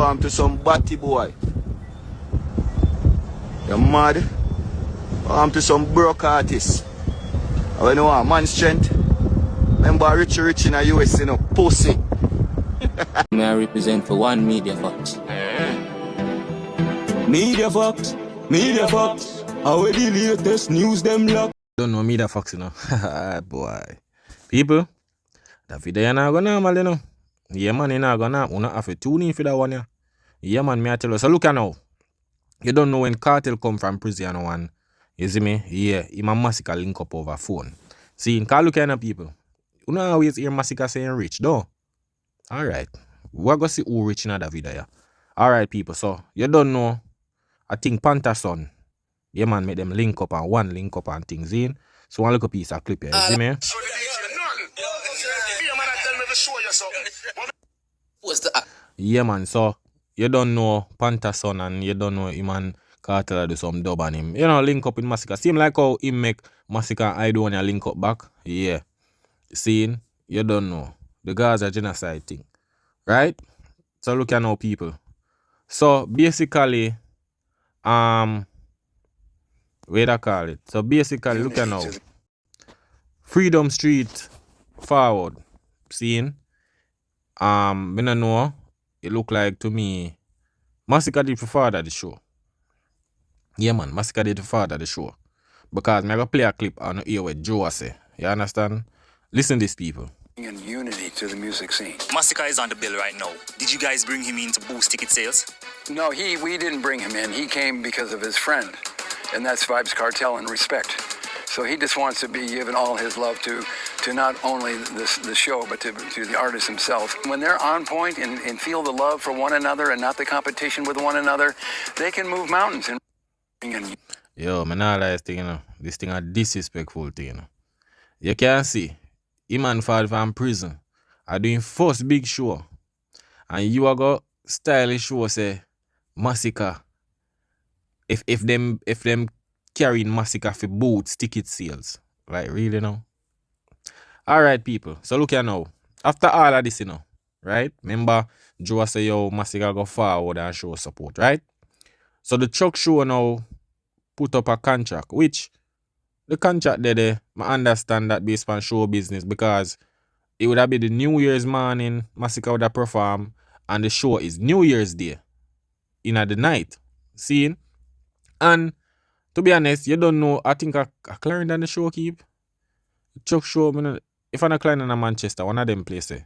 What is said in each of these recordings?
Arm to some batty boy. You mad? Arm to some broke artist. I know what man strength. Remember Rich in the US, you know, pussy. May I represent for one Media Fox. Media Fox. How are the latest news them lock? Don't know Media Fox, you know. Boy. People, that video not gonna normal, you know. Yeah, man, you not gonna have to tune in for that one, yeah. Yeah, man, me I tell you. So look at now. You don't know when Kartel come from prison one. You see me? Yeah, him and Masicka link up over phone. See, in look at now, people. You know always hear Masicka saying rich, though. Alright. We're gonna see who rich in that video, yeah. Alright, people. So, you don't know. I think Panther son. Yeah, man, make them link up and one link up and things in. So, one little piece of clip here. You see me? Yeah, man. So, you don't know Panther son and you don't know him and Kartel do some dub on him. You know, link up in Masicka. Seem like how him make Masicka and I do when you link up back. Yeah. Seeing? You don't know. The guys are genocide thing. Right? So, look at now, people. So, basically, wait I call it. So basically, look at now. Freedom Street forward. Seeing? I don't know. It look like to me Masicka did for father the show. Yeah, man, Masicka did for father the show. Because I'm gonna play a clip on here with Joe say. You understand? Listen to these people. And unity to the music scene. Masicka is on the bill right now. Did you guys bring him in to boost ticket sales? No, we didn't bring him in. He came because of his friend, and that's Vybz Kartel and Respect. So he just wants to be given all his love to not only the show, but to the artist himself. When they're on point and feel the love for one another and not the competition with one another, they can move mountains. Yo, man, I like this thing, you know. This thing a disrespectful thing, you know. You can see, him and fall from prison are doing first big show. And you are go stylish show say Masicka. If them carrying Masicka for boots, ticket sales. Like really now. Alright, people. So look here now. After all of this, you know, right? Remember, Joe say yo, Masicka go forward and show support, right? So the truck show now put up a contract, which the contract there, I understand that based on show business because it would have been the New Year's morning, Masicka would have performed, and the show is New Year's Day. In the night. Seeing? And to be honest, you don't know, I think a client on the show keep. Chuck show, if I'm a client in Manchester, one of them places.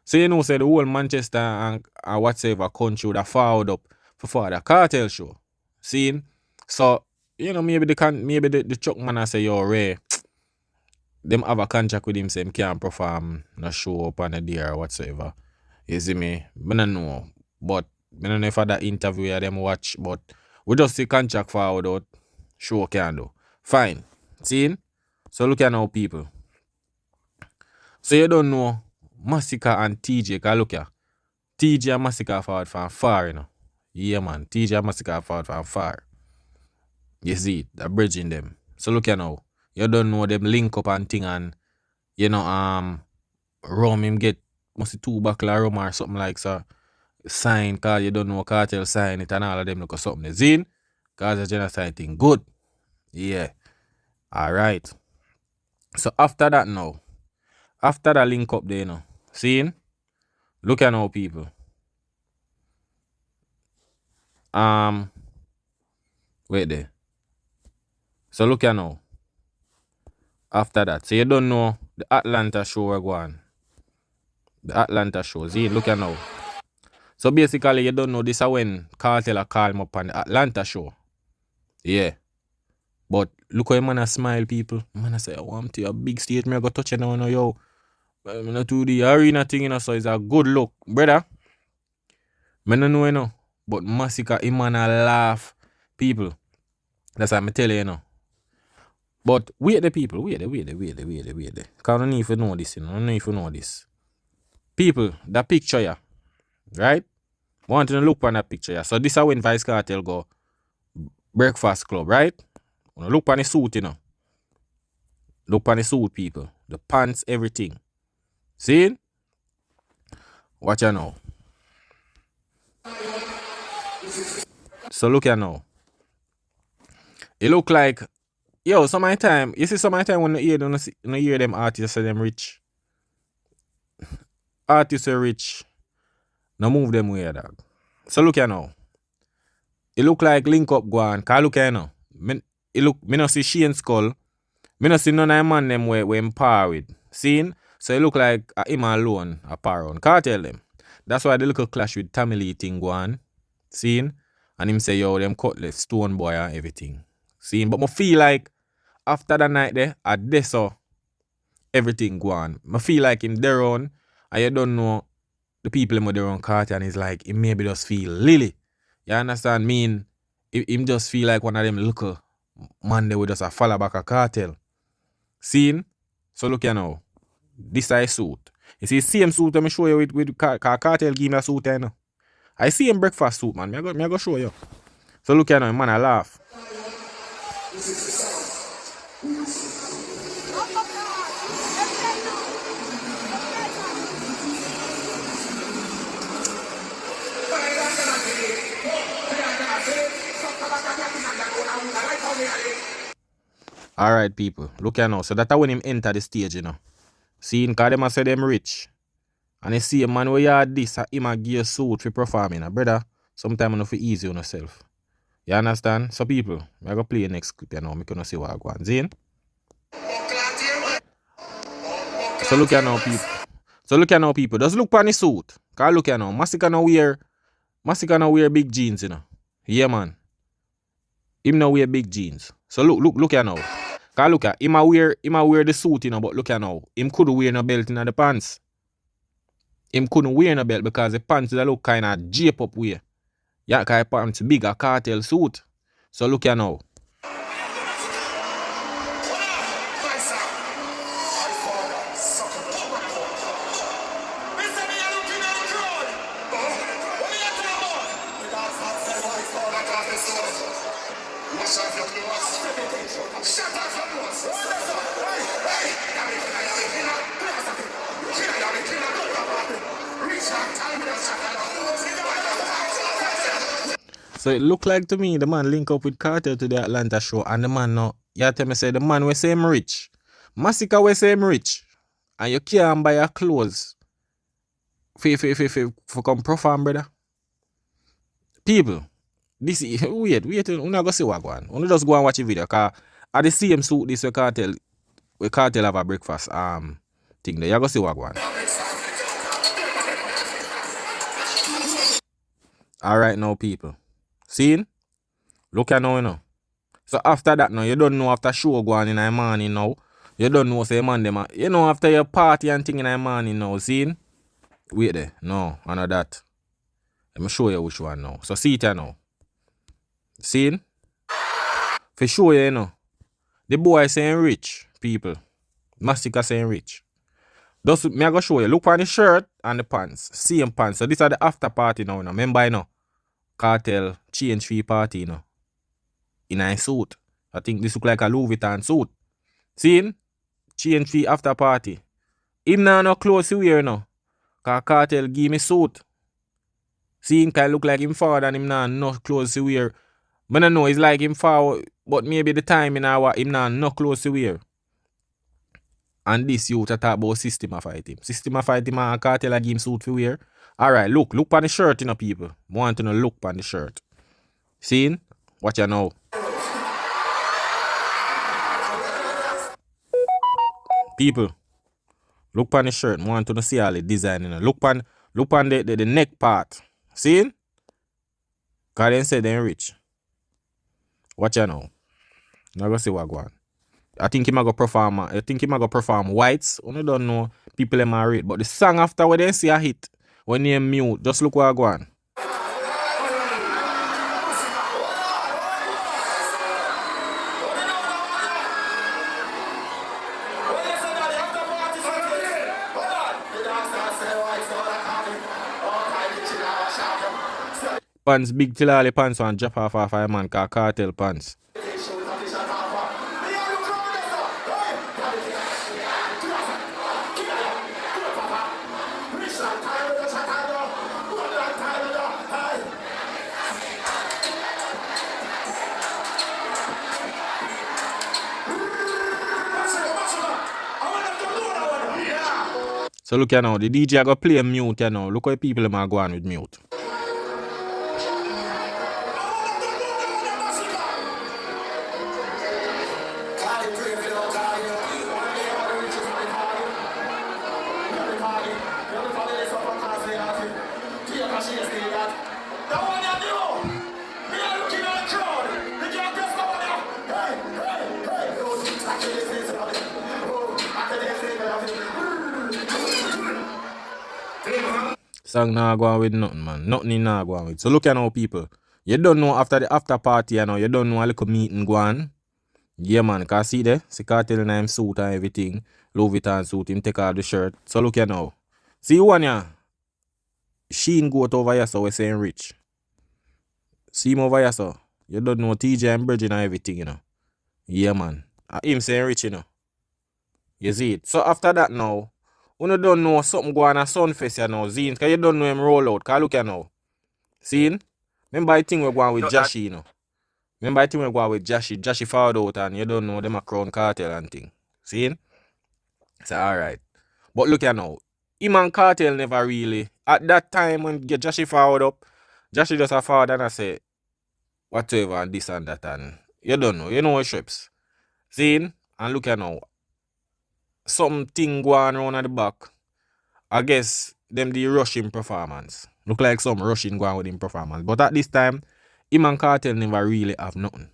So you know, say the whole Manchester and whatever country would have followed up for the Kartel show. Seeing? So, you know, maybe the Chuck man say, yo, Ray, them have a contract with him, say him can't perform no show up on the day or whatsoever. You see me? I don't know. But I don't know if that interview them watch, but we just see contract forward out. Show can do. Fine. See? So look at now, people. So you don't know Masicka and TJ, cause look here. TJ and Masicka forward from far, you know. Yeah, man. TJ and Masicka forward from far. You see, they're bridging them. So look here now. You don't know them link up and thing and, you know, rum him get must be 2 buckle of rum or something like so. Sign, cause you don't know Kartel sign it and all of them look at something is in. Cause the genocide thing good. Yeah. Alright. So after that now. After that link up there, you know. Seeing? Look at now, people. Wait there. So look at now. After that. So you don't know the Atlanta show we're going. The Atlanta show. See, look at now. So basically, you don't know this is when Kartel call him up on the Atlanta show. Yeah. But look how man smile, people. Man say, I want to a big stage. Me I go touch it now, yo. I'm not do the arena thing, you know, so it's a good look. Brother, I don't know, you know. But Masicka, him man a laugh. People. That's what I'm telling you, you know. But wait the people. Wait. Because I don't need to know this, you know. I don't need to know this. People, that picture, yeah. Right? I want to look on that picture, yeah. So this is when Vybz Kartel go Breakfast Club, right? Look on the suit, you know. Look on the suit, people. The pants, everything. See? Watch out now. So look here now. It look like, yo, some of the time, you see some of the time when you hear them artists say them rich. Artists are rich. Now move them way, dog. So look here now. It look like link up go on. Cause look here now. Me no see Shane Skull. Me no see none of the man them we empower with. Seen? So it look like him alone a par on. Can't tell them. That's why the little clash with Tommy Lee thing go on. Seen? And him say, yo, them cutlet, Stone Boy and everything. Seen? But I feel like after that night there, at this so everything go on. I feel like him there on, and you don't know the people him there on Carter, and it's like he maybe just feel lily. You understand? Mean him just feel like one of them little man they would just a follow back a Cartel. Seen? So look here now. This is suit. You see same suit I'm show you with Cartel give me a suit there now. I see him breakfast suit, man. Me I go show you. So look here now, man, I laugh. Alright, people. Look here now. So that's when him enter the stage, you know. Seeing, because them a say them rich. And you see a man where you had this, him a give a suit for performing. Brother, sometimes you know for easy on yourself. You understand? So people, I go play the next clip, you know. I'm going to see what I go on. See? So look here now, people. Just look on the suit. Because look here now. Masicka now wear big jeans, you know. Yeah, man. Him now wear big jeans. So look here now. Cause look at him a wear the suit, you know, but look here now. Him couldn't wear no belt in the pants. Him couldn't wear no belt because the pants that look kinda jape up way. Yeah, cause pants big a Cartel suit. So look here now. So it look like to me the man link up with Cartel to the Atlanta show, and the man now, you tell me say the man we say him rich. Masicka we say him rich. And you can't buy your clothes for come perform, brother. People, this is wait, you not go see what go on. You just go and watch the video, cause at the same suit this we Cartel have a breakfast thing there. You go see what go on. Alright now, people. Seen? Look at now, you know. So after that now, you don't know after show go on in the morning now. You don't know say man them. You know after your party and thing in the morning now, seen? Wait there. No, I know that. Let me show you which one now. So see it here now. Seen? For show you, you know. The boy saying rich, people. Masicka saying rich. Just me I go show you. Look on the shirt and the pants. Same pants. So these are the after party now. Remember, you know. Cartel change fee party, you know. In a suit. I think this look like a Louis Vuitton suit. Seen? Change fee after party. Him now no clothes to wear, you know. Cause Cartel give me suit. Seen? Cause look like him forward and him now no clothes to wear. But I know it's like him forward, but maybe the time in our him now no clothes to wear. And this youth talk about system of fight him. System of fight him and Cartel give him suit to wear. Alright, look on the shirt, you know, people. Want to know look on the shirt. Seen? Watch you now. People, look on the shirt. Want to know see all the design, you know. Look on the neck part. Seen? Cause they say they're rich. Watch you now. Now go see what go on. I think he might go perform whites. You don't know people them are rate. But the song after when they see a hit. When you mute, just look what I go on. Pants big till all the pants and drop off a man called Cartel pants. So look here now, the DJ go play mute here now. Look how people are going with mute. Song nah go on with nothing, man. Nothing in nah go on with. So look at now, people. You don't know after the after party, you know, you don't know a little meeting go on. Yeah, man, cause see there, see Kartel in him suit and everything. Louis Vuitton suit, him take off the shirt. So look here now. See one ya. Sheen goat over here, so we're saying rich. See him over here, so. You don't know TJ and Bridget and everything, you know. Yeah, man. Him saying rich, you know. You see it. So after that now, when you don't know something go on a Sunfest, you know, Zine, because you don't know him roll out. Because look here now. See? Remember the thing we're going with Jashi, you know. Remember the thing we're going with Jashi. Jashi found out and you don't know them a Crown Cartel and thing. See? So alright. But look here now. Him and Cartel never really. At that time when get Jashi forward up, Jashi just a forward and I say whatever and this and that and you don't know. You know what ships. See? And look here now. Something going on at the back. I guess them the rushing performance. Look like some rushing going with him performance. But at this time, him and Cartel never really have nothing.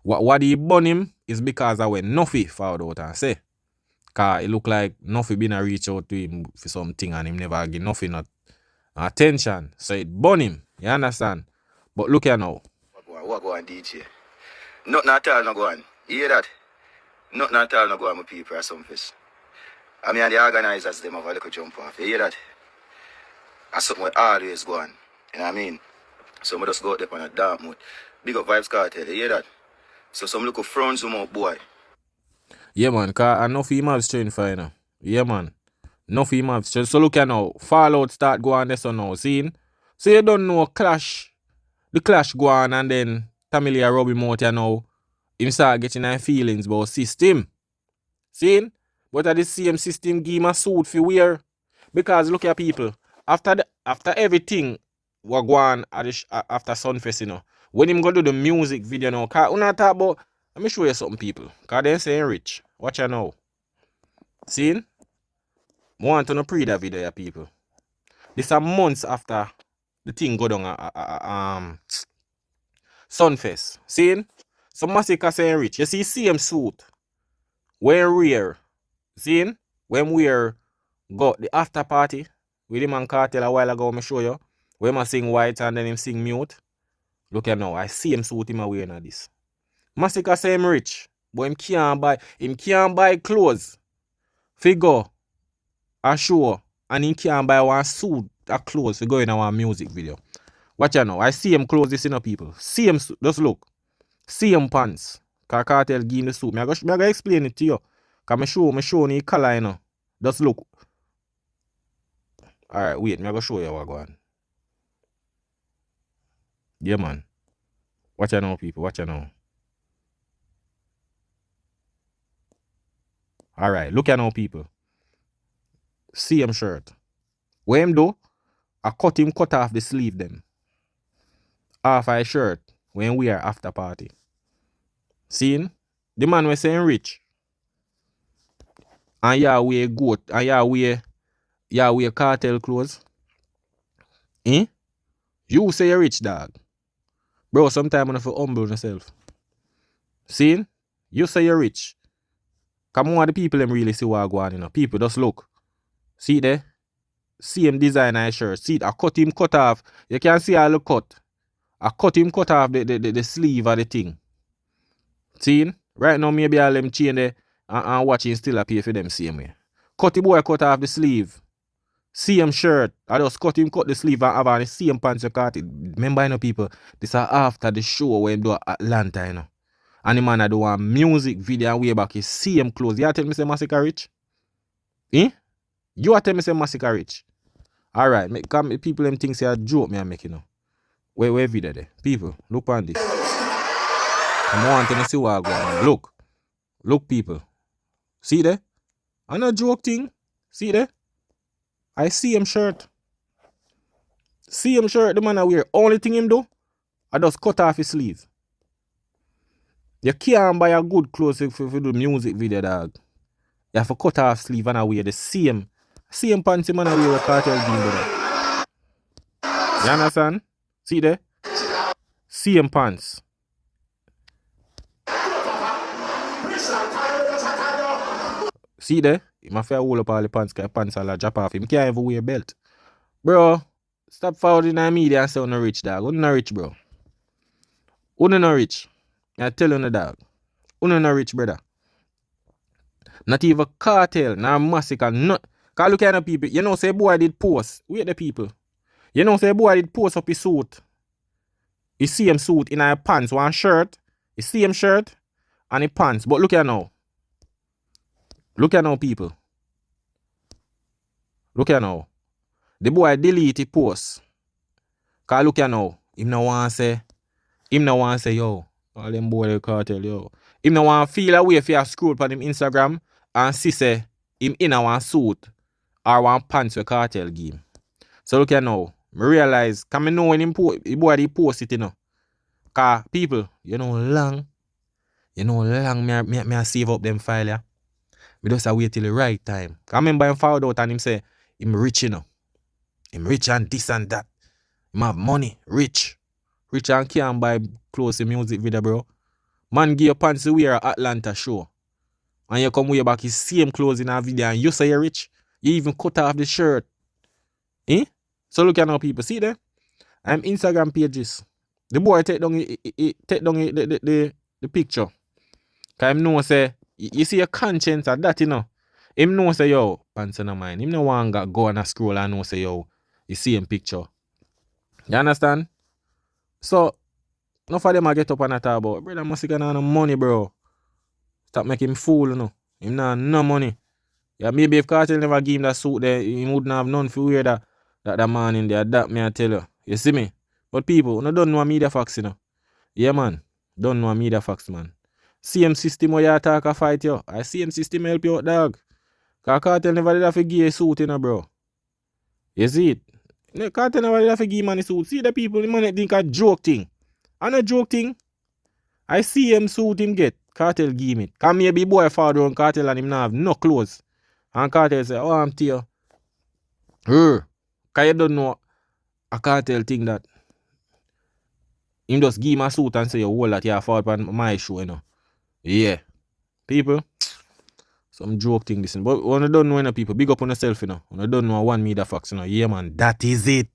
What he burn him is because I went Nuffy forward out and say. Cause it look like Nuffy been a reach out to him for something and him never give Nuffy not attention. So it burn him. You understand? But look here now. What go on, DJ? Nothing at all no go on. You hear that? Nothing at all no go on with people or something. I mean, and the organizers, them have a little jump off. You hear that? That's something we always go on. You know what I mean? So we just go out there on a dark mood. Big up Vybz Kartel. You hear that? So some little frowns from out, boy. Yeah, man. Cause enough him have strength for you know. Yeah, man. Enough him have strength. So look here now. Fallout start going there so now. See? So you don't know clash. The clash go on and then Tamilia rub him out here now. Him start getting their feelings about system. See? But at the same system give him a suit for wear. Because look at people. After everything what go on after Sunfest, you know. When him go do the music video now. Cause when I talk about, let me show you something, people. Cause they saying rich. Watch you now. See? I want to know pre that video, people. This a months after the thing go down Sunfest. See? So Masicka saying rich. You see same suit. When rare. See? When we got the after party with him and Kartel a while ago, I show you. When I sing white and then him sing mute. Look at now. I see him suit him wearing this. Masicka say him rich. But him can't buy clothes. Figure a show. And he can't buy one suit a clothes to go in our music video. Watch out now. I see him clothes this in a people. See him just look. See him pants. Cause Kartel give him the suit. I go explain it to you. Cause me show the color, you know. Just look. Alright, wait, I go show you what go on. Yeah, man. Watch out now, people. Watch out now. Alright, look at now, people. See him shirt. What him do? I cut off the sleeve them. Half his shirt when we are after party. See? The man was saying rich. And yeah, wear goat. And yeah, wear Kartel clothes. Eh? You say you're rich, dog. Bro, sometimes you have to humble yourself. See? You say you're rich. Come on, the people them really see what go on, you know. People just look. See there? See him design his shirt. See it? I cut off. You can see all the cut. I cut off the sleeve of the thing. See? Right now, maybe I'll them chain there and watching still appear for them same way. Cut off the sleeve. See him shirt. I just cut the sleeve and have on the same pants you cut it. Remember, you know, people, this is after the show when do Atlanta, you know. And the man I do a music video and way back, he see him clothes. You tell me say Masicka rich? Eh? You tell me say Masicka rich? Alright, people them think say a joke me I make, you know. Where video there? People, look on this. I want to see what I go on. Look, people. See there? I'm not joke thing. See there? I see him shirt. See him shirt the man I wear. Only thing him do, I just cut off his sleeve. You can't buy a good clothes if you do music video, dog. You have to cut off sleeve and I wear the same pants man I wear with Cartel Game, brother. You understand? See there? Same pants. See there? He must hold up all the pants because pants all drop off him. He can't even wear a belt. Bro, stop forwarding the media and say you're not rich, dog. You're not rich, bro. You're not rich. I tell you, dog. You're not rich, brother. Not even Cartel, not Masicka, not. Because look at the people. You know, say boy did post. Wait the people. You know, say boy did post up his suit. You see him suit in his pants, one shirt. You see him shirt and his pants. But look at now. Look at now, people. Look at now. The boy delete his post. Because look at now. Him no want say, yo, all them boy they Cartel, yo. Him no want feel a way if you scroll on him Instagram and see say him in a one suit or one pants with Cartel game. So look at now. I realize, can I know when him the boy they post it, you know. Because people, you know long me save up them file, yeah. Me just wait till the right time. I remember him found out and him say, him rich, you know. Him rich and this and that. Him have money, rich. Rich and can't buy clothes in music video, bro. Man give your pants to wear at Atlanta show. And you come wear back his same clothes in a video and you say you're rich. You even cut off the shirt. Eh? So look at now, people. See there? I'm Instagram pages. The boy take down the picture. Cause him know say, you see your conscience at that, you know. Him know say, yo, pants in mine. Him no want to go and scroll and know say, yo, you see him picture. You understand? So, enough of them I get up and talk about, brother Masicka no money, bro. Stop making him fool, you know. Him no money. Yeah, maybe if Cartel never give him that suit there, he wouldn't have none for wear that man in there. That me I tell you. You see me? But people, no don't know a media facts, you know. Yeah, man. Don't know a media facts, man. Same system where you attack a fight, yo. I same system help you out, dog. Cause Cartel never did have to give a suit, you know, bro. You see it? Cartel never did have to give man a suit. See the people, the man think a joke thing. And a joke thing. I see him suit him get. Cartel give him it. Cause maybe boy father on Cartel and him not have no clothes. And Cartel say, oh, I'm tear. Cause you don't know a Cartel thing that him just give him a suit and say, you hold that you afford on my show, you know. Yeah. People, some joke thing this. But when you don't know, you know, people, big up on yourself, you know. When you don't know one media facts, you know. Yeah, man, that is it.